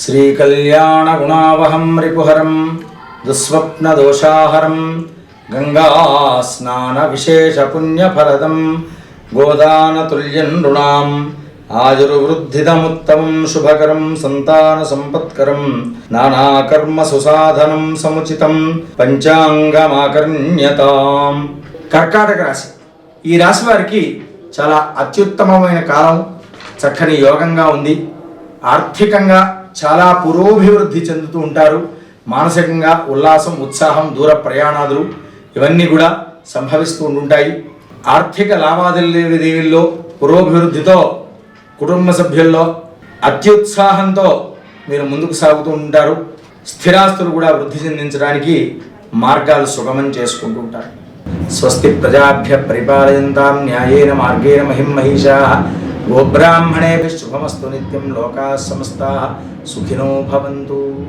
శ్రీకళ్యాణగుణావహం రిపుహరం దుస్వప్నదోషాహరం గంగాస్నానవిశేషపుణ్యఫలదం గోదానతుల్యం నృణాం ఆయుర్వృద్ధిదముత్తమం శుభకరం సంతానసంపత్కరం నానాకర్మసుసాధనం సముచితం పంచాంగమాకర్ణ్యతాం. కర్కాటక రాశి. ఈ రాశి వారికి చాలా అత్యుత్తమమైన కాలం, చక్కని యోగంగా ఉంది. ఆర్థికంగా చాలా పురోభివృద్ధి చెందుతూ ఉంటారు. మానసికంగా ఉల్లాసం, ఉత్సాహం, దూర ప్రయాణాలు ఇవన్నీ కూడా సంభవిస్తూ ఉంటాయి. ఆర్థిక లావాదేవీల్లో పురోభివృద్ధితో కుటుంబ సభ్యుల్లో అత్యుత్సాహంతో మీరు ముందుకు సాగుతూ ఉంటారు. స్థిరాస్తులు కూడా వృద్ధి చెందించడానికి మార్గాలు సుగమం చేసుకుంటూ ఉంటారు. స్వస్తి ప్రజాభ్య పరిపాలయంతాం న్యాయేన మార్గేణ మహిం మహిషాః గోబ్రాహ్మణేభ్యః శుభమస్తు నిత్యం. లోకాః సమస్తాః సుఖినో భవంతు.